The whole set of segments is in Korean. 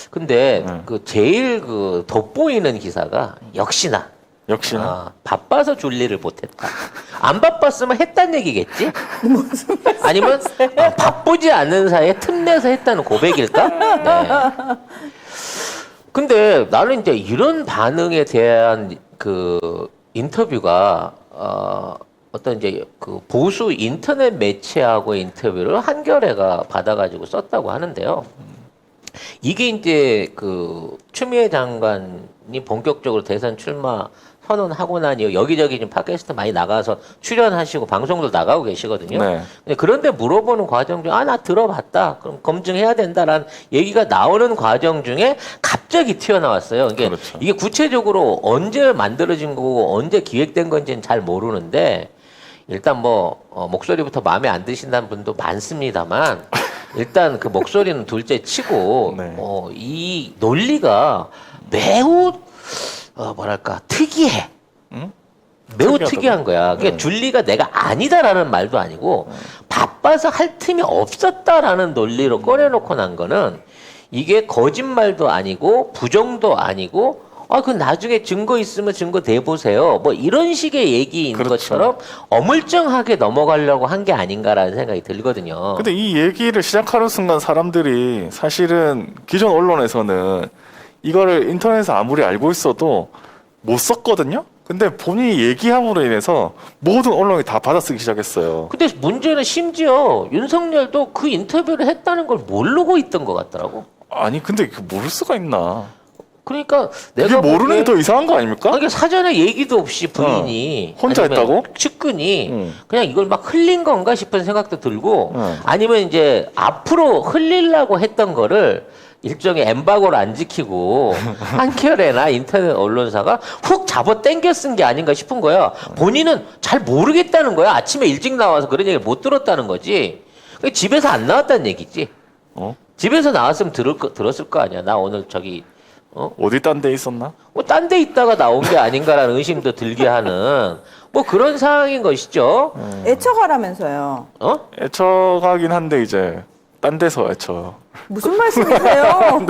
근데 그 제일 그 돋보이는 기사가 역시나 바빠서 줄리를 못했다. 안 바빴으면 했단 얘기겠지? 아니면 바쁘지 않은 사이에 틈내서 했다는 고백일까? 네. 근데 나는 이제 이런 반응에 대한 그 인터뷰가 어떤 이제 그 보수 인터넷 매체하고 인터뷰를 한겨레가 받아가지고 썼다고 하는데요. 이게 이제 그 추미애 장관이 본격적으로 대선 출마 선언하고 난 이후 여기저기 좀 팟캐스트 많이 나가서 출연하시고 방송도 나가고 계시거든요. 네. 근데 그런데 물어보는 과정 중에 나 들어봤다. 그럼 검증해야 된다라는 얘기가 나오는 과정 중에 갑자기 튀어나왔어요. 이게, 그렇죠. 이게 구체적으로 언제 만들어진 거고 언제 기획된 건지는 잘 모르는데 일단 목소리부터 마음에 안 드신다는 분도 많습니다만 일단 그 목소리는 둘째 치고 네. 이 논리가 매우 뭐랄까 특이해. 응? 매우 특이하다고? 특이한 거야. 그러니까 줄리가 내가 아니다라는 말도 아니고 바빠서 할 틈이 없었다라는 논리로 꺼내놓고 난 거는 이게 거짓말도 아니고 부정도 아니고 그 나중에 증거 있으면 증거 대보세요. 뭐 이런 식의 얘기인 그렇죠. 것처럼 어물쩡하게 넘어가려고 한 게 아닌가라는 생각이 들거든요. 근데 이 얘기를 시작하는 순간 사람들이 사실은 기존 언론에서는 이거를 인터넷에서 아무리 알고 있어도 못 썼거든요. 근데 본인이 얘기함으로 인해서 모든 언론이 다 받아쓰기 시작했어요. 근데 문제는 심지어 윤석열도 그 인터뷰를 했다는 걸 모르고 있던 것 같더라고. 아니 근데 그 모를 수가 있나? 그러니까 이게 내가 모르는 게 더 이상한 거 아닙니까? 그러니까 사전에 얘기도 없이 부인이 혼자 아니면 했다고? 측근이 그냥 이걸 막 흘린 건가 싶은 생각도 들고 응. 아니면 이제 앞으로 흘리려고 했던 거를 일종의 엠바고를 안 지키고 한겨레나 인터넷 언론사가 훅 잡아 당겨 쓴 게 아닌가 싶은 거야. 본인은 잘 모르겠다는 거야. 아침에 일찍 나와서 그런 얘기를 못 들었다는 거지. 그러니까 집에서 안 나왔다는 얘기지. 집에서 나왔으면 들었을 거 아니야. 나 오늘 저기 어디 딴 데 있었나? 딴 데 있다가 나온 게 아닌가라는 의심도 들게 하는 뭐 그런 상황인 것이죠. 애처가라면서요. 애처가긴 한데 이제 딴 데서 애처. 무슨 말씀이세요?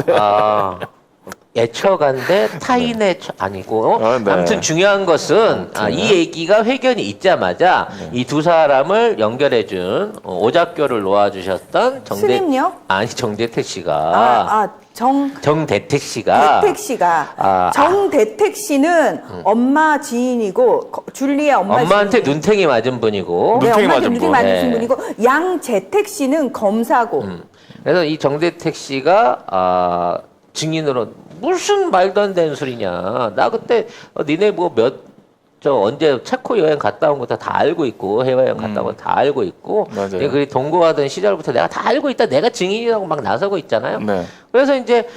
애처간데 타인의 아니고 네. 아무튼 중요한 것은 이 얘기가 회견이 있자마자 이 두 사람을 연결해준 오작교를 놓아주셨던 스님요? 정대택 씨가 정대택 씨가 대택 씨가 정대택 씨는 엄마 지인이고 줄리의 엄마한테 지인이고. 눈탱이 맞은 분이고 네, 눈탱이 엄마한테 맞은 눈탱이 분. 맞은 네. 분이고 양재택 씨는 검사고. 그래서 이 정대택 씨가 증인으로 무슨 말도 안 되는 소리냐. 나 그때 니네 언제 체코 여행 갔다 온 거 다 알고 있고 해외여행 갔다 온 거 다 알고 있고 맞아요. 그 동거하던 시절부터 내가 다 알고 있다. 내가 증인이라고 막 나서고 있잖아요. 네. 그래서 이제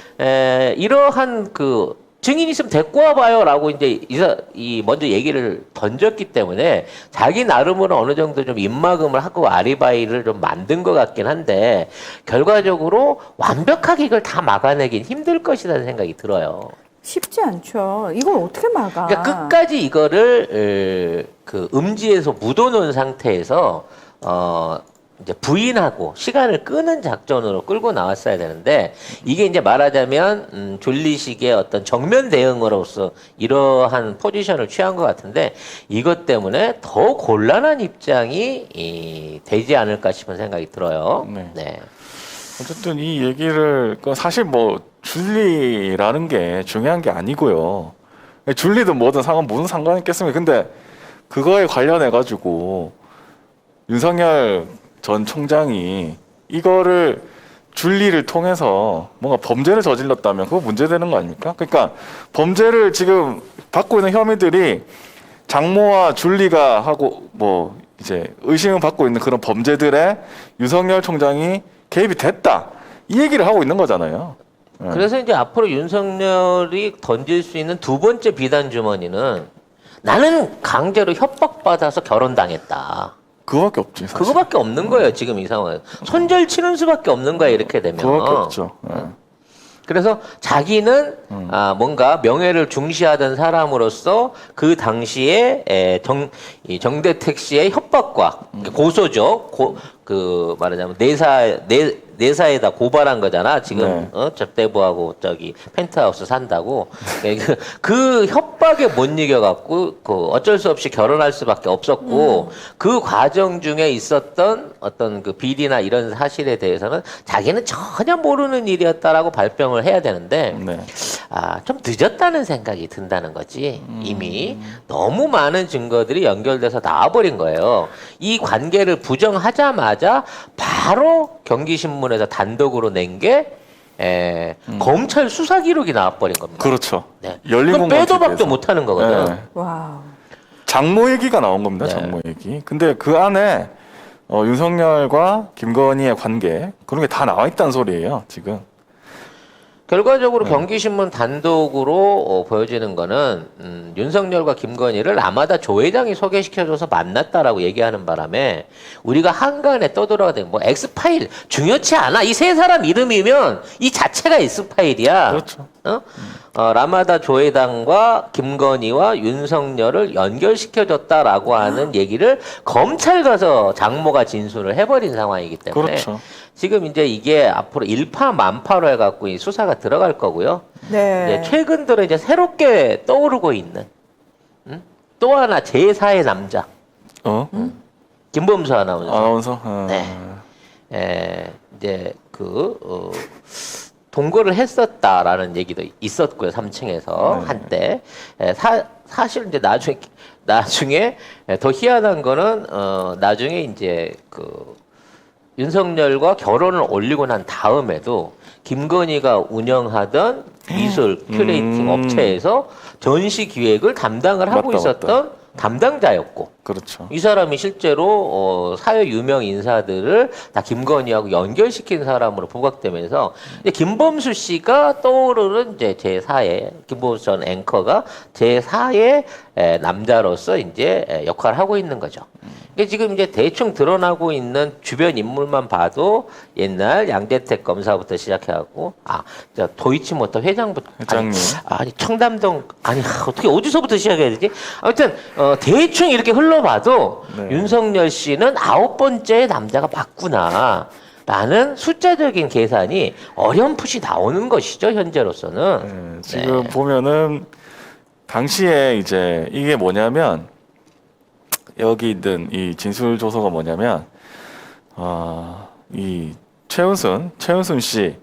이러한 그 증인 있으면 데리고 와봐요라고 이제 먼저 얘기를 던졌기 때문에 자기 나름으로 어느 정도 좀 입막음을 하고 아리바이를 좀 만든 것 같긴 한데 결과적으로 완벽하게 이걸 다 막아내긴 힘들 것이라는 생각이 들어요. 쉽지 않죠. 이걸 어떻게 막아? 그러니까 끝까지 이거를 그 음지에서 묻어놓은 상태에서 이제 부인하고 시간을 끄는 작전으로 끌고 나왔어야 되는데 이게 이제 말하자면 졸리식의 어떤 정면 대응으로서 이러한 포지션을 취한 것 같은데 이것 때문에 더 곤란한 입장이 되지 않을까 싶은 생각이 들어요. 네. 어쨌든 이 얘기를 사실 줄리라는 게 중요한 게 아니고요. 줄리든 뭐든 무슨 상관이 있겠습니까? 근데 그거에 관련해 가지고 윤석열 전 총장이 이거를 줄리를 통해서 뭔가 범죄를 저질렀다면 그거 문제되는 거 아닙니까? 그러니까 범죄를 지금 받고 있는 혐의들이 장모와 줄리가 하고 이제 의심을 받고 있는 그런 범죄들에 윤석열 총장이 개입이 됐다. 이 얘기를 하고 있는 거잖아요. 그래서 이제 앞으로 윤석열이 던질 수 있는 두 번째 비단 주머니는 나는 강제로 협박받아서 결혼당했다. 그거밖에 없지. 사실. 그거밖에 없는 거예요, 지금 이 상황에서. 손절 치는 수밖에 없는 거야, 이렇게 되면. 그거밖에 없죠. 그래서 자기는 뭔가 명예를 중시하던 사람으로서 그 당시에 정대택 씨의 협박과 고소죠. 그 말하자면 내사에다 고발한 거잖아. 지금 접대부하고 저기 펜트하우스 산다고. 그 협박에 못 이겨갖고 그 어쩔 수 없이 결혼할 수밖에 없었고 그 과정 중에 있었던 어떤 그 비리나 이런 사실에 대해서는 자기는 전혀 모르는 일이었다라고 발뺌을 해야 되는데 좀 늦었다는 생각이 든다는 거지. 이미 너무 많은 증거들이 연결돼서 나와버린 거예요. 이 관계를 부정하자마자 바로 경기신문에서 단독으로 낸 게 검찰 수사 기록이 나와버린 겁니다. 그렇죠. 네. 열린 그건 공간 빼도 박도 TV에서. 못하는 거거든. 네. 와우. 장모 얘기가 나온 겁니다. 네. 장모 얘기. 근데 그 안에 윤석열과 김건희의 관계 그런 게 다 나와 있다는 소리예요. 지금. 결과적으로 경기신문 단독으로 보여지는 거는 윤석열과 김건희를 라마다 조 회장이 소개시켜줘서 만났다라고 얘기하는 바람에 우리가 한간에 떠들어가는 뭐 엑스파일 중요치 않아. 이 세 사람 이름이면 이 자체가 엑스파일이야. 그렇죠. 라마다 조 회장과 김건희와 윤석열을 연결시켜줬다라고 하는 얘기를 검찰 가서 장모가 진술을 해버린 상황이기 때문에 그렇죠. 지금 이제 이게 앞으로 일파만파로 해갖고 이 수사가 들어갈 거고요. 네. 이제 최근 들어 이제 새롭게 떠오르고 있는 또 하나 제4의 남자 김범수 아나운서. 이제 동거를 했었다라는 얘기도 있었고요. 3층에서 한때 사실 이제 나중에 더 희한한 거는 나중에 이제 윤석열과 결혼을 올리고 난 다음에도 김건희가 운영하던 미술 큐레이팅 업체에서 전시 기획을 담당을 하고 있었던 담당자였고, 그렇죠. 이 사람이 실제로 사회 유명 인사들을 다 김건희하고 연결시킨 사람으로 부각되면서 이제 김범수 씨가 떠오르는 이제 제4의 김범수 전 앵커가 제4의 남자로서 이제 역할을 하고 있는 거죠. 이게 지금 이제 대충 드러나고 있는 주변 인물만 봐도 옛날 양재택 검사부터 시작해갖고 저 도이치모터 회장부터 회장님. 아니 청담동 어떻게 어디서부터 시작해야 되지? 아무튼 대충 이렇게 흘러봐도 윤석열 씨는 9번째 남자가 맞구나 라는 숫자적인 계산이 어렴풋이 나오는 것이죠, 현재로서는. 지금 보면은 당시에 이제 이게 뭐냐면 여기 있는 이 진술 조서가 뭐냐면 이 최은순 씨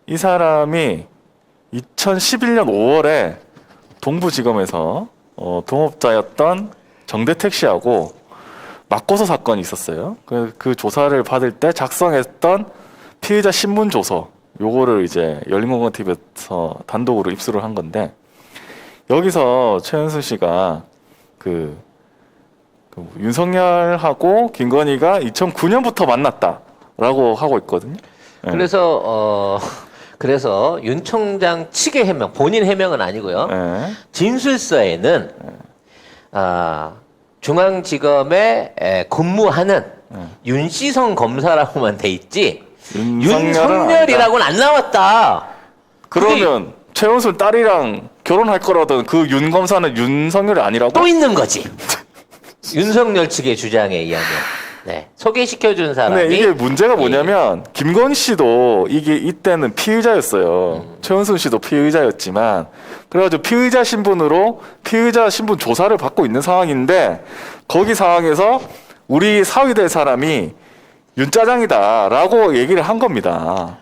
이 사람이 2011년 5월에 동부지검에서 동업자였던 정대택 씨하고 맞고서 사건이 있었어요. 그 조사를 받을 때 작성했던 피의자 신문 조서 요거를 이제 열린공간 TV에서 단독으로 입수를 한 건데 여기서 최은순 씨가 윤석열하고 김건희가 2009년부터 만났다라고 하고 있거든요. 네. 그래서 윤 총장 측의 해명, 본인 해명은 아니고요. 네. 진술서에는 중앙지검에 근무하는 윤시성 검사라고만 돼 있지 윤석열이라고는 안 나왔다. 그러면 최은순 딸이랑 결혼할 거라던 그 윤 검사는 윤석열이 아니라고? 또 있는 거지. 윤석열 측의 주장에 의하면. 네. 소개시켜준 사람이. 근데 이게 문제가 뭐냐면 김건희 씨도 이게 이때는 피의자였어요. 최은순 씨도 피의자였지만 그래가지고 피의자 신분으로 피의자 신분 조사를 받고 있는 상황인데 거기 상황에서 우리 사위 될 사람이 윤짜장이다라고 얘기를 한 겁니다.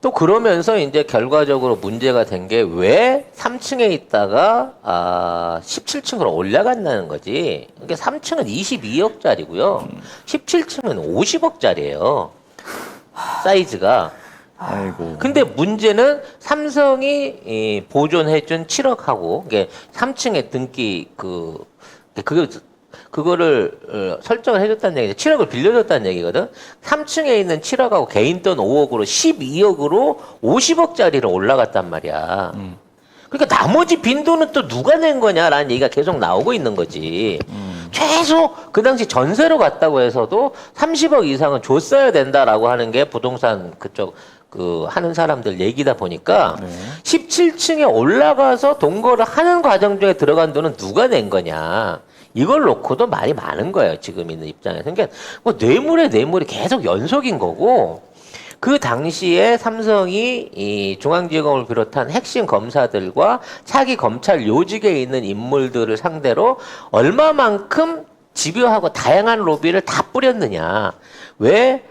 또 그러면서 이제 결과적으로 문제가 된 게 왜 3층에 있다가 17층으로 올라간다는 거지. 그러니까 3층은 22억짜리고요. 17층은 50억짜리예요. 사이즈가. 아이고. 근데 문제는 삼성이 보존해준 7억하고 이게 3층에 등기 그거를 설정을 해줬다는 얘기죠. 7억을 빌려줬다는 얘기거든. 3층에 있는 7억하고 개인 돈 5억으로 12억으로 50억짜리로 올라갔단 말이야. 그러니까 나머지 빈돈은 또 누가 낸 거냐라는 얘기가 계속 나오고 있는 거지. 최소 그 당시 전세로 갔다고 해서도 30억 이상은 줬어야 된다라고 하는 게 부동산 그쪽 하는 사람들 얘기다 보니까 17층에 올라가서 동거를 하는 과정 중에 들어간 돈은 누가 낸 거냐. 이걸 놓고도 말이 많은 거예요. 지금 있는 입장에서. 그러니까 뭐 뇌물이 계속 연속인 거고 그 당시에 삼성이 이 중앙지검을 비롯한 핵심 검사들과 차기 검찰 요직에 있는 인물들을 상대로 얼마만큼 집요하고 다양한 로비를 다 뿌렸느냐. 왜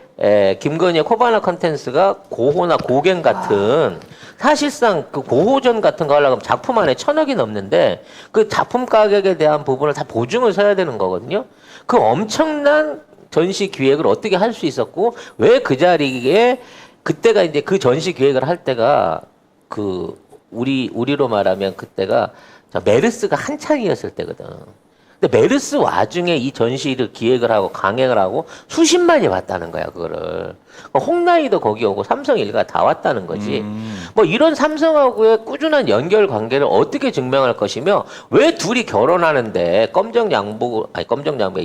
김건희의 코바나 컨텐츠가 고호나 고갱 같은 사실상 그 고호전 같은 거 하려면 작품 안에 1,000억이 넘는데 그 작품 가격에 대한 부분을 다 보증을 서야 되는 거거든요. 그 엄청난 전시 기획을 어떻게 할 수 있었고 왜 그 자리에 그때가 이제 그 전시 기획을 할 때가 그 우리로 말하면 그때가 메르스가 한창이었을 때거든. 근데 메르스 와중에 이 전시를 기획을 하고 강행을 하고 수십만이 왔다는 거야, 그거를. 홍나이도 거기 오고 삼성 일가 다 왔다는 거지. 뭐 이런 삼성하고의 꾸준한 연결 관계를 어떻게 증명할 것이며 왜 둘이 결혼하는데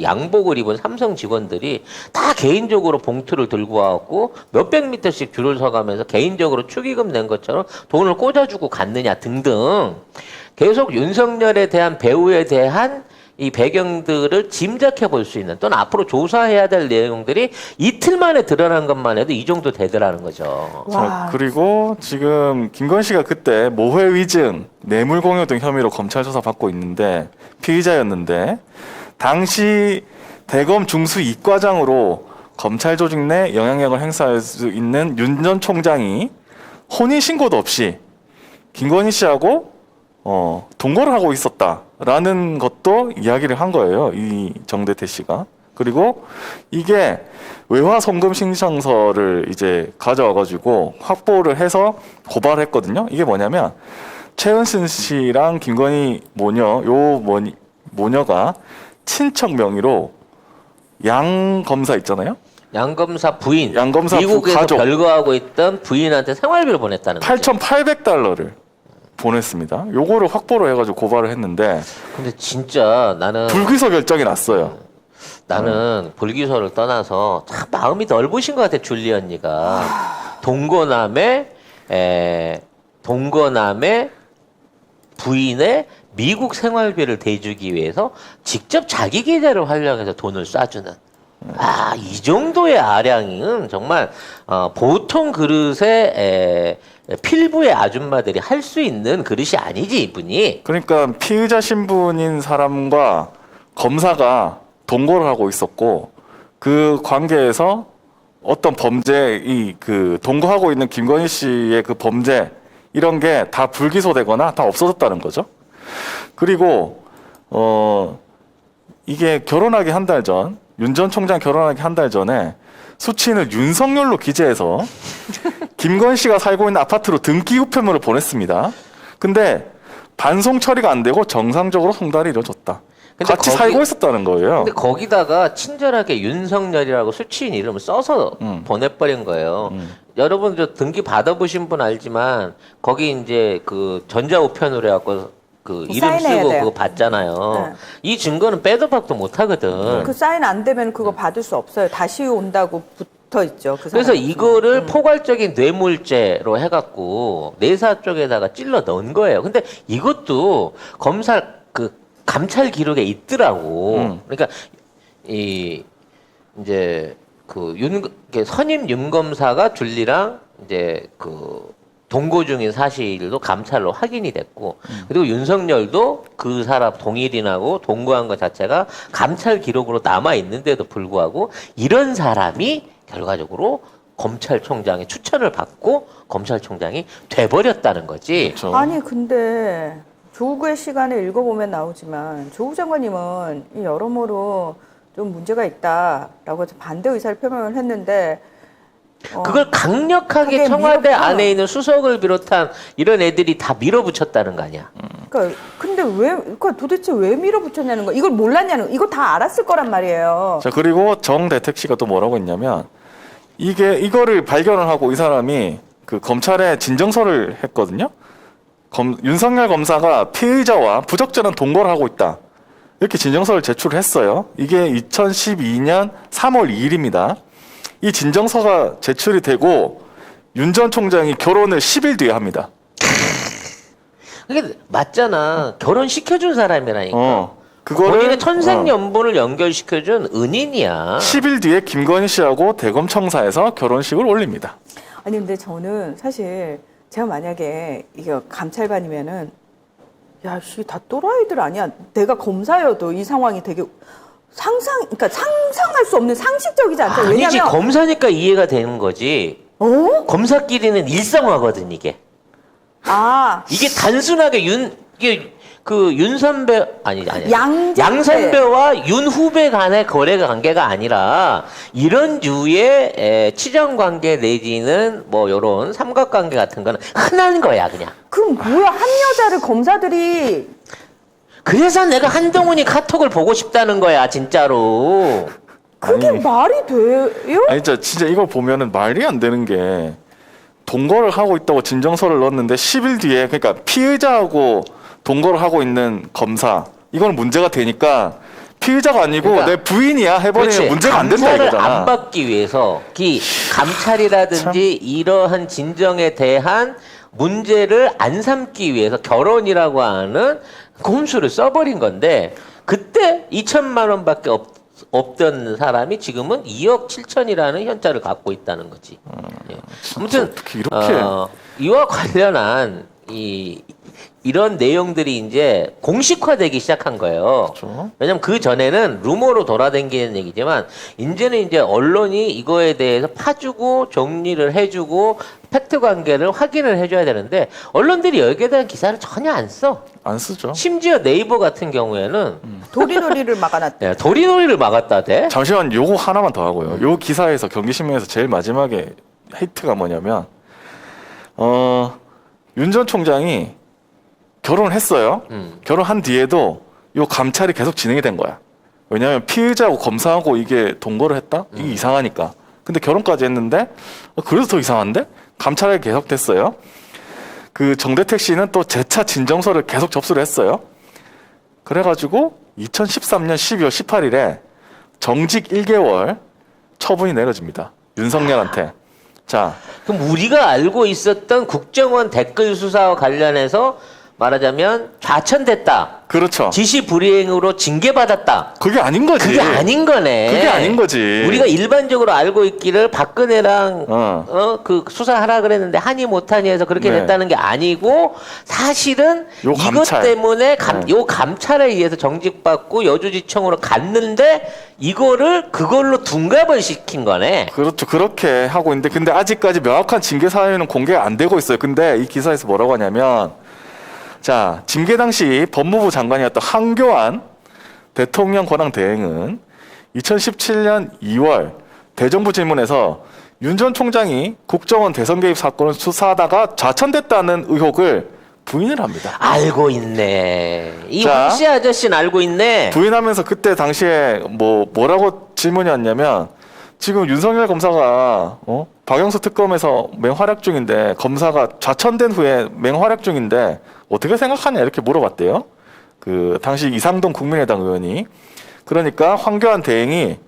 양복을 입은 삼성 직원들이 다 개인적으로 봉투를 들고 와갖고 몇백 미터씩 줄을 서가면서 개인적으로 축의금 낸 것처럼 돈을 꽂아주고 갔느냐 등등. 계속 윤석열에 대한 배우에 대한 이 배경들을 짐작해 볼 수 있는 또는 앞으로 조사해야 될 내용들이 이틀 만에 드러난 것만 해도 이 정도 되더라는 거죠. 자, 그리고 지금 김건희 씨가 그때 모해 위증, 뇌물 공여 등 혐의로 검찰 조사 받고 있는데 피의자였는데 당시 대검 중수 이과장으로 검찰 조직 내 영향력을 행사할 수 있는 윤 전 총장이 혼인 신고도 없이 김건희 씨하고 동거를 하고 있었다라는 것도 이야기를 한 거예요. 이 정대태 씨가. 그리고 이게 외화 송금 신청서를 이제 가져와가지고 확보를 해서 고발했거든요. 이게 뭐냐면 최은순 씨랑 김건희 모녀가 친척 명의로 양 검사 있잖아요. 양 검사 부인, 양검사 미국에서 가족. 별거하고 있던 부인한테 생활비를 보냈다는 거죠. 8,800달러를 보냈습니다. 요거를 확보를 해가지고 고발을 했는데 근데 진짜 나는 불기소 결정이 났어요. 불기소를 떠나서 참 마음이 넓으신 것 같아, 줄리 언니가. 동거남의 부인의 미국 생활비를 대주기 위해서 직접 자기 계좌를 활용해서 돈을 쏴주는. 이 정도의 아량은 정말 보통 그릇에 필부의 아줌마들이 할 수 있는 그릇이 아니지, 이분이. 그러니까 피의자 신분인 사람과 검사가 동거를 하고 있었고 그 관계에서 어떤 범죄 그 동거하고 있는 김건희 씨의 그 범죄 이런 게 다 불기소되거나 다 없어졌다는 거죠. 그리고 이게 결혼하기 한 달 전, 윤 전 총장 결혼하기 한 달 전에 수치인을 윤석열로 기재해서 김건희 씨가 살고 있는 아파트로 등기 우편물을 보냈습니다. 근데 반송 처리가 안 되고 정상적으로 송달이 이루어졌다. 같이 살고 있었다는 거예요. 근데 거기다가 친절하게 윤석열이라고 수취인 이름을 써서 보내버린 거예요. 여러분 저 등기 받아보신 분 알지만 거기 이제 그 전자우편으로 해갖고 그 이름 쓰고 돼요. 그거 받잖아요. 네. 이 증거는 빼도 박도 못 하거든. 그 사인 안 되면 그거 받을 수 없어요. 다시 온다고 붙어 있죠. 그 그래서 사람은. 이거를 포괄적인 뇌물죄로 해갖고 내사 쪽에다가 찔러 넣은 거예요. 근데 이것도 감찰 기록에 있더라고. 그러니까 이제 선임 윤 검사가 줄리랑 이제 그 동거 중인 사실도 감찰로 확인이 됐고, 그리고 윤석열도 그 사람 동일인하고 동거한 것 자체가 감찰 기록으로 남아 있는데도 불구하고 이런 사람이 결과적으로 검찰총장의 추천을 받고 검찰총장이 돼버렸다는 거지. 그렇죠. 아니 근데 조국의 시간에 읽어보면 나오지만 조국 장관님은 이 여러모로 좀 문제가 있다라고 해서 반대 의사를 표명을 했는데 그걸 강력하게 그게 청와대 밀어붙여. 안에 있는 수석을 비롯한 이런 애들이 다 밀어붙였다는 거 아니야. 그러니까 근데 그러니까 도대체 왜 밀어붙였냐는 거 이걸 몰랐냐는 거 이거 다 알았을 거란 말이에요. 자, 그리고 정대택 씨가 또 뭐라고 했냐면 이거를 발견을 하고 이 사람이 그 검찰에 진정서를 했거든요. 윤석열 검사가 피의자와 부적절한 동거를 하고 있다. 이렇게 진정서를 제출했어요. 이게 2012년 3월 2일입니다. 이 진정서가 제출이 되고 윤 전 총장이 결혼을 10일 뒤에 합니다. 그게 맞잖아. 결혼시켜준 사람이라니까. 본인의 천생연분을 연결시켜준 은인이야. 10일 뒤에 김건희 씨하고 대검청사에서 결혼식을 올립니다. 아니 근데 저는 사실 제가 만약에 이게 감찰관이면은 야, 씨, 다 또라이들 아니야. 내가 검사여도 이 상황이 되게 그러니까 상상할 수 없는 상식적이지 않죠. 아니지, 왜냐면 검사니까 이해가 되는 거지. 검사끼리는 일상화거든, 이게. 이게 단순하게 윤 선배 아니 양 선배와 윤 후배 간의 거래 관계가 아니라 이런 류의 치정 관계 내지는 뭐 요런 삼각관계 같은 거는 흔한 거야, 그냥. 그럼 뭐야, 한 여자를 검사들이. 그래서 내가 한동훈이 카톡을 보고 싶다는 거야, 진짜로. 그게 말이 돼요? 아니 진짜 이걸 보면은 말이 안 되는 게 동거를 하고 있다고 진정서를 넣었는데 10일 뒤에, 그러니까 피의자하고 동거를 하고 있는 검사, 이건 문제가 되니까 피의자가 아니고 그러니까, 내 부인이야 해버리면 문제가 안 된다 감찰을 이거잖아. 안 받기 위해서 감찰이라든지 이러한 진정에 대한 문제를 안 삼기 위해서 결혼이라고 하는 꼼수를 써버린 건데, 그때 2천만 원밖에 없던 사람이 지금은 2억 7천이라는 현찰을 갖고 있다는 거지. 예. 아무튼 어떻게 이렇게 이와 관련한 이런 내용들이 이제 공식화되기 시작한 거예요. 그렇죠. 왜냐면 그 전에는 루머로 돌아다니는 얘기지만 이제는 이제 언론이 이거에 대해서 파주고 정리를 해주고 팩트 관계를 확인을 해줘야 되는데 언론들이 여기에 대한 기사를 전혀 안 써. 안 쓰죠. 심지어 네이버 같은 경우에는 도리도리를 막아놨대. 도리도리를 막았다대. 잠시만, 요거 하나만 더 하고요. 요 기사에서 경기신문에서 제일 마지막에 헤이트가 뭐냐면 윤 전 총장이 결혼을 했어요. 결혼한 뒤에도 요 감찰이 계속 진행이 된 거야. 왜냐하면 피의자하고 검사하고 이게 동거를 했다? 이게 이상하니까. 근데 결혼까지 했는데 그래서 더 이상한데? 감찰이 계속 됐어요. 그 정대택 씨는 또 재차 진정서를 계속 접수를 했어요. 그래가지고 2013년 12월 18일에 정직 1개월 처분이 내려집니다. 윤석열한테. 자, 그럼 우리가 알고 있었던 국정원 댓글 수사와 관련해서 말하자면 좌천됐다. 그렇죠. 지시 불이행으로 징계받았다. 그게 아닌 거지. 그게 아닌 거네. 그게 아닌 거지. 우리가 일반적으로 알고 있기를 박근혜랑 그 수사하라 그랬는데 하니 못하니 해서 그렇게 네. 됐다는 게 아니고 사실은 요 이것 감찰. 때문에 네. 요 감찰에 의해서 정직받고 여주지청으로 갔는데 이거를 그걸로 둔갑을 시킨 거네. 그렇죠. 그렇게 하고 있는데 근데 아직까지 명확한 징계 사유는 공개가 안 되고 있어요. 근데 이 기사에서 뭐라고 하냐면 자, 징계 당시 법무부 장관이었던 한교안 대통령 권한 대행은 2017년 2월 대정부 질문에서 윤 전 총장이 국정원 대선 개입 사건을 수사하다가 좌천됐다는 의혹을 부인을 합니다. 알고 있네. 이 자, 황씨 아저씨는 알고 있네. 부인하면서 그때 당시에 뭐라고 질문이 왔냐면 지금 윤석열 검사가 박영수 특검에서 맹활약 중인데 검사가 좌천된 후에 맹활약 중인데 어떻게 생각하냐 이렇게 물어봤대요. 그 당시 이상돈 국민의당 의원이. 그러니까 황교안 대행이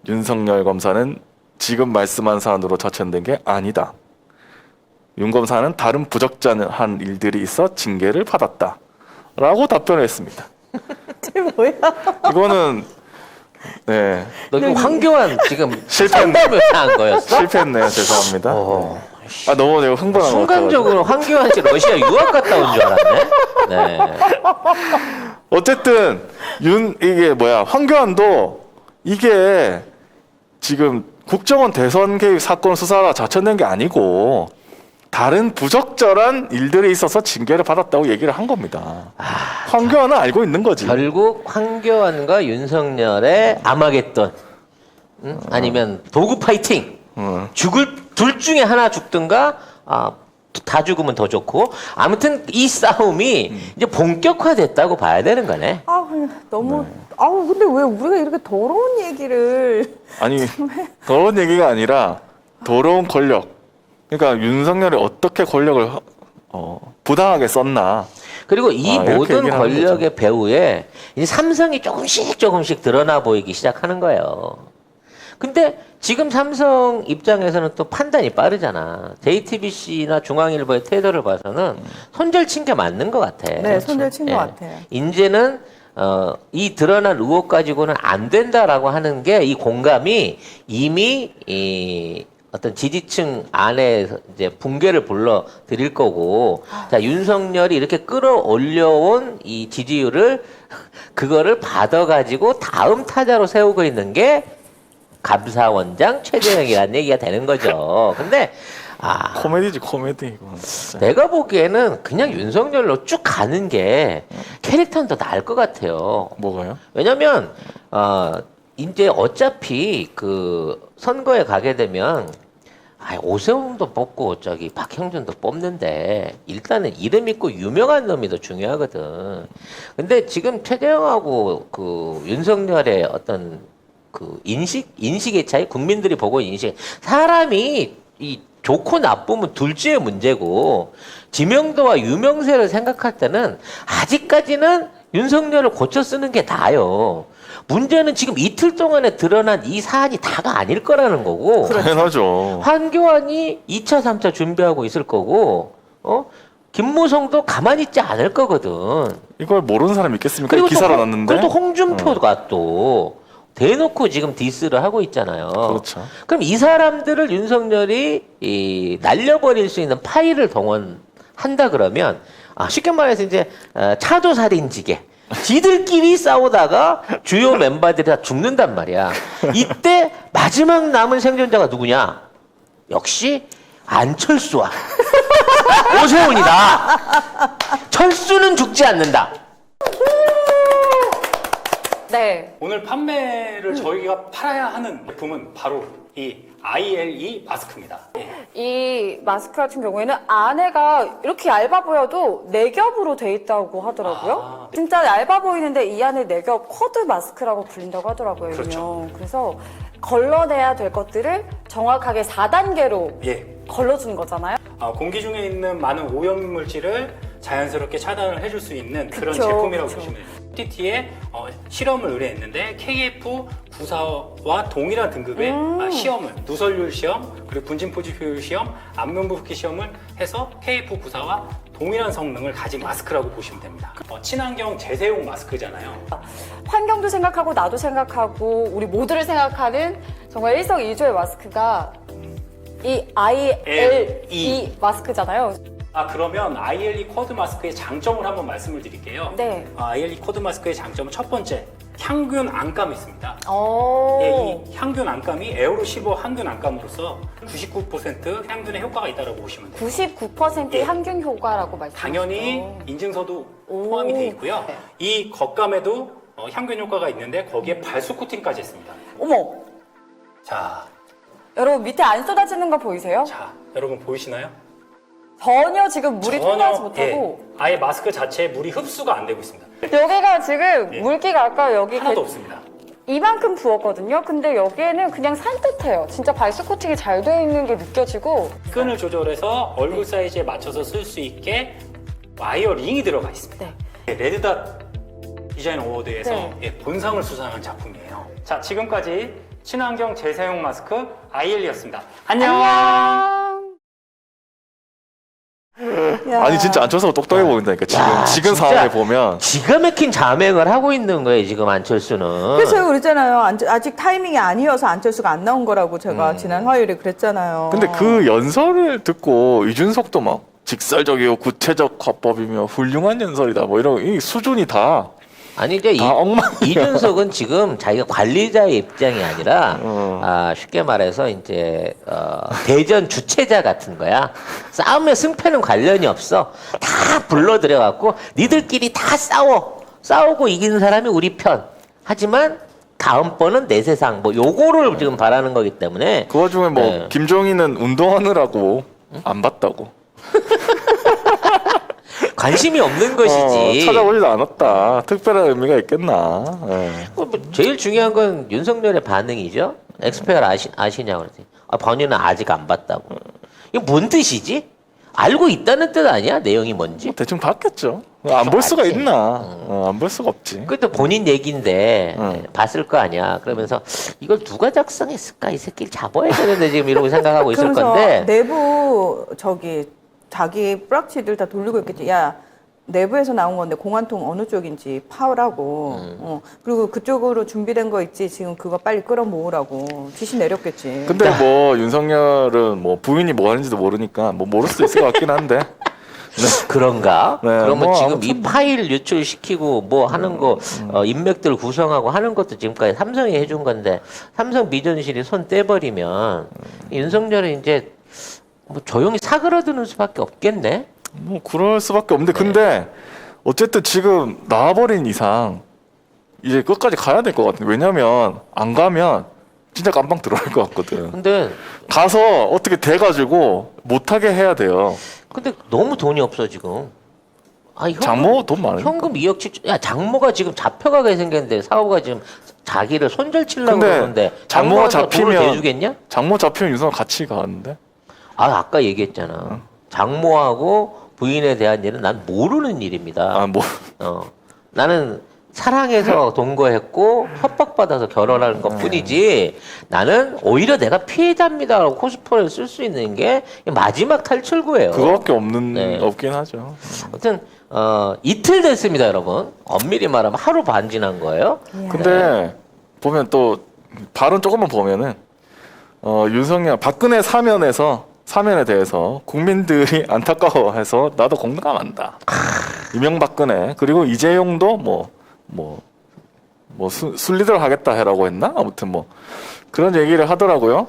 윤석열 검사는 지금 말씀한 사안으로 좌천된 게 아니다. 윤 검사는 다른 부적절한 일들이 있어 징계를 받았다. 라고 답변을 했습니다. 쟤 뭐야? 이거는 네. 너 이거 황교안 지금 실패했네. 한 거였어? 실패했네요. 죄송합니다. 아 너무 내가 흥분한 것 같아요. 순간적으로 황교안 씨 러시아 유학 갔다 온 줄 알았네. 네. 어쨌든 이게 뭐야 황교안도 이게 지금 국정원 대선 개입 사건 수사가 좌천된 게 아니고 다른 부적절한 일들이 있어서 징계를 받았다고 얘기를 한 겁니다. 황교안은 알고 있는 거지. 결국 황교안과 윤석열의 아마겟돈, 아니면 도구 파이팅, 둘 중에 하나 죽든가, 다 죽으면 더 좋고, 아무튼 이 싸움이 이제 본격화됐다고 봐야 되는 거네. 너무. 근데 왜 우리가 이렇게 더러운 얘기를. 아니 그런 얘기가 아니라 더러운 권력. 그러니까 윤석열이 어떻게 권력을 부당하게 썼나. 그리고 이 이렇게 모든 얘기를 하는 권력의 배후에 이제 삼성이 조금씩 드러나 보이기 시작하는 거예요. 근데 지금 삼성 입장에서는 또 판단이 빠르잖아. JTBC나 중앙일보의 태도를 봐서는 손절 친 게 맞는 것 같아. 네, 손절 친 것 같아요. 이제는 이 드러난 의혹 가지고는 안 된다라고 하는 게 이 공감이 이미 이 어떤 지지층 안에 이제 붕괴를 불러 드릴 거고, 자, 윤석열이 이렇게 끌어올려온 이 지지율을 그거를 받아가지고 다음 타자로 세우고 있는 게 감사원장 최재형이라는 얘기가 되는 거죠. 근데 코미디지 코미디 이건 진짜. 내가 보기에는 그냥 윤석열로 쭉 가는 게 캐릭터는 더 나을 것 같아요. 뭐가요? 왜냐면 이제 어차피 그 선거에 가게 되면 오세훈도 뽑고 저기 박형준도 뽑는데 일단은 이름 있고 유명한 놈이 더 중요하거든. 근데 지금 최재형하고 그 윤석열의 어떤 그 인식의 차이, 국민들이 보고 인식, 사람이 이 좋고 나쁘면 둘째의 문제고, 지명도와 유명세를 생각할 때는 아직까지는 윤석열을 고쳐 쓰는 게 나아요. 문제는 지금 이틀 동안에 드러난 이 사안이 다가 아닐 거라는 거고. 당연하죠. 한교안이 2차, 3차 준비하고 있을 거고, 김무성도 가만히 있지 않을 거거든. 이걸 모르는 사람이 있겠습니까? 그리고 기사로 또 났는데. 그리고 또 홍준표가 또 대놓고 지금 디스를 하고 있잖아요. 그렇죠. 그럼 이 사람들을 윤석열이 날려버릴 수 있는 파일을 동원한다 그러면, 쉽게 말해서 이제 차도살인지게 지들끼리 싸우다가 주요 멤버들이 다 죽는단 말이야. 이때 마지막 남은 생존자가 누구냐? 역시 안철수와 오세훈이다. 철수는 죽지 않는다. 네. 오늘 판매를 저희가 팔아야 하는 제품은 바로 이 ILE 마스크입니다. 이 마스크 같은 경우에는 안에가 이렇게 얇아 보여도 4겹으로 돼 있다고 하더라고요. 진짜 얇아 보이는데 이 안에 4겹 쿼드 마스크라고 불린다고 하더라고요. 그렇죠. 그래서 걸러내야 될 것들을 정확하게 4단계로 예. 걸러주는 거잖아요. 공기 중에 있는 많은 오염 물질을 자연스럽게 차단을 해줄 수 있는 그런 그쵸, 제품이라고 그쵸. 보시면 돼요. PTT에 실험을 의뢰했는데 KF94와 동일한 등급의 시험을, 누설률 시험, 그리고 분진 포집효율 시험, 안면부 붓기 시험을 해서 KF94와 동일한 성능을 가진 마스크라고 보시면 됩니다. 친환경 재사용 마스크잖아요. 환경도 생각하고 나도 생각하고 우리 모두를 생각하는 정말 일석이조의 마스크가 이 ILE 마스크잖아요. 그러면 ILE 쿼드 마스크의 장점을 한번 말씀을 드릴게요. 네. ILE 쿼드 마스크의 장점은 첫 번째, 향균 안감이 있습니다. 오. 이 향균 안감이 에어로 15 향균 안감으로서 99% 향균의 효과가 있다고 보시면 돼요. 99%의 향균 효과라고 말씀하셨죠. 당연히 인증서도 오. 포함이 되어 있고요. 네. 이 겉감에도 향균 효과가 있는데 거기에 발수 코팅까지 했습니다. 어머, 자, 여러분 밑에 안 쏟아지는 거 보이세요? 여러분 보이시나요? 전혀 지금 물이 통하지 못하고 아예 마스크 자체에 물이 흡수가 안 되고 있습니다. 여기가 지금 예. 물기가 아까 여기 하나도 없습니다. 이만큼 부었거든요. 근데 여기에는 그냥 산뜻해요. 진짜 발수 코팅이 잘 되어 있는 게 느껴지고. 끈을 조절해서 얼굴 사이즈에 맞춰서 쓸 수 있게 와이어 링이 들어가 있습니다. 레드닷 디자인 어워드에서 네. 본상을 수상한 작품이에요. 자, 지금까지 친환경 재사용 마스크 IL이었습니다. 안녕. 야. 아니 진짜 안철수가 똑똑해 보인다니까 야, 지금 진짜. 상황에 보면. 기가 막힌 자맹을 하고 있는 거예요, 지금 안철수는. 그래서 제가 그랬잖아요. 아직 타이밍이 아니어서 안철수가 안 나온 거라고 제가 지난 화요일에 그랬잖아요. 근데 그 연설을 듣고 이준석도 막 직설적이고 구체적 화법이며 훌륭한 연설이다 뭐 이런 이 수준이 다 아니 이제 엉망이야. 이준석은 지금 자기가 관리자의 입장이 아니라 쉽게 말해서 이제 대전 주체자 같은 거야. 싸움의 승패는 관련이 없어. 다 불러들여 갖고 니들끼리 다 싸우고 이기는 사람이 우리 편. 하지만 다음번은 내 세상 뭐 요거를 지금 바라는 거기 때문에 그 와중에 뭐 네. 김종인은 운동하느라고 안 봤다고 관심이 없는 것이지. 찾아보지도 않았다. 특별한 의미가 있겠나. 예. 뭐 제일 중요한 건 윤석열의 반응이죠. 엑스페어 아시냐고 그랬더니 본인은 아직 안 봤다고. 이거 뭔 뜻이지? 알고 있다는 뜻 아니야? 내용이 뭔지? 뭐 대충 봤겠죠. 안 볼 수가 봤지. 있나. 안 볼 수가 없지. 그것도 본인 얘기인데 봤을 거 아니야. 그러면서 이걸 누가 작성했을까? 이 새끼를 잡아야 되는데 지금 이러고 생각하고 있을 그러면서 건데. 내부 자기 뿌락치들 다 돌리고 있겠지. 야, 내부에서 나온 건데 공안통 어느 쪽인지 파악하고 그리고 그쪽으로 준비된 거 있지 지금 그거 빨리 끌어모으라고 지시 내렸겠지. 근데 뭐 윤석열은 뭐 부인이 뭐 하는지도 모르니까 뭐 모를 수도 있을 것 같긴 한데. 그런가? 네, 그러면 뭐 지금 아무튼 이 파일 유출시키고 뭐 하는 거 인맥들 구성하고 하는 것도 지금까지 삼성이 해준 건데 삼성 비전실이 손 떼버리면 윤석열은 이제 뭐 조용히 사그러드는 수밖에 없겠네. 뭐 그럴 수밖에 없는데 근데 어쨌든 지금 나와버린 이상 이제 끝까지 가야 될 것 같은데 왜냐면 안 가면 진짜 깜빵 들어갈 것 같거든. 근데 가서 어떻게 돼가지고 못하게 해야 돼요. 근데 너무 돈이 없어 지금. 아, 장모 돈 많으니까. 현금 2억 7천. 야, 장모가 지금 잡혀가게 생겼는데 사업가 지금 자기를 손절 치려고 근데 그러는데 장모가 장모한테 돈을 잡히면 대주겠냐? 장모 잡히면 윤석열 같이 가는데. 아, 아까 얘기했잖아. 장모하고 부인에 대한 일은 난 모르는 일입니다. 아 뭐. 나는 사랑해서 동거했고 협박받아서 결혼하는 것 뿐이지 나는 오히려 내가 피해자입니다라고 코스프레를 쓸 수 있는 게 마지막 탈출구예요. 그거밖에 네. 없긴 하죠. 아무튼 이틀 됐습니다, 여러분. 엄밀히 말하면 하루 반 지난 거예요. 근데 보면 또 발언 조금만 보면은 윤석열 박근혜 사면에 대해서 국민들이 안타까워해서 나도 공감한다. 이명박근혜 그리고 이재용도 순리대로 하겠다 해라고 했나? 아무튼 뭐 그런 얘기를 하더라고요.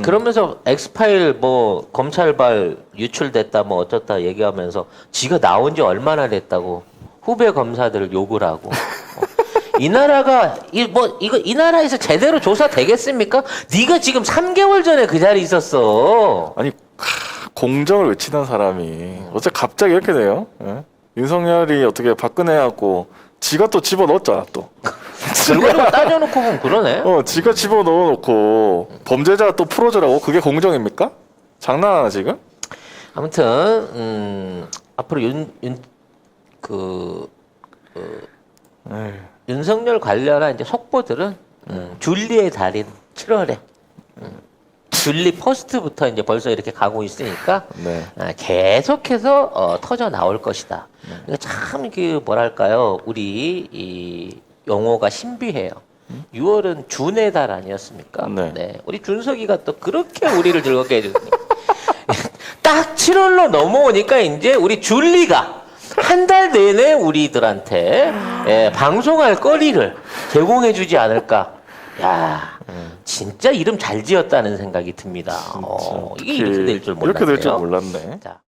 그러면서 엑스파일 뭐 검찰발 유출됐다 뭐 어쩌다 얘기하면서 지가 나온 지 얼마나 됐다고 후배 검사들을 욕을 하고 이 나라가 이 나라에서 제대로 조사 되겠습니까? 네가 지금 3개월 전에 그 자리에 있었어. 아니 공정을 외치던 사람이 어째 갑자기 이렇게 돼요? 예? 윤석열이 어떻게 박근혜하고 지가 또 집어넣었잖아 또. 결과적으로 따져놓고 보면 그러네. 지가 집어넣어놓고 범죄자 또 풀어주라고 그게 공정입니까? 장난하나 지금? 아무튼 앞으로 윤석열 관련한 이제 속보들은 줄리의 달인 7월에 줄리 퍼스트부터 이제 벌써 이렇게 가고 있으니까 네. 계속해서 터져 나올 것이다. 그러니까 참 뭐랄까요, 우리 이 용어가 신비해요. 6월은 준의 달 아니었습니까? 네. 우리 준석이가 또 그렇게 우리를 즐겁게 해주니까 딱 7월로 넘어오니까 이제 우리 줄리가 한 달 내내 우리들한테 방송할 거리를 제공해주지 않을까. 야, 진짜 이름 잘 지었다는 생각이 듭니다. 이게 이렇게 될 줄 몰랐네요. 이렇게 될 줄 몰랐네. 자.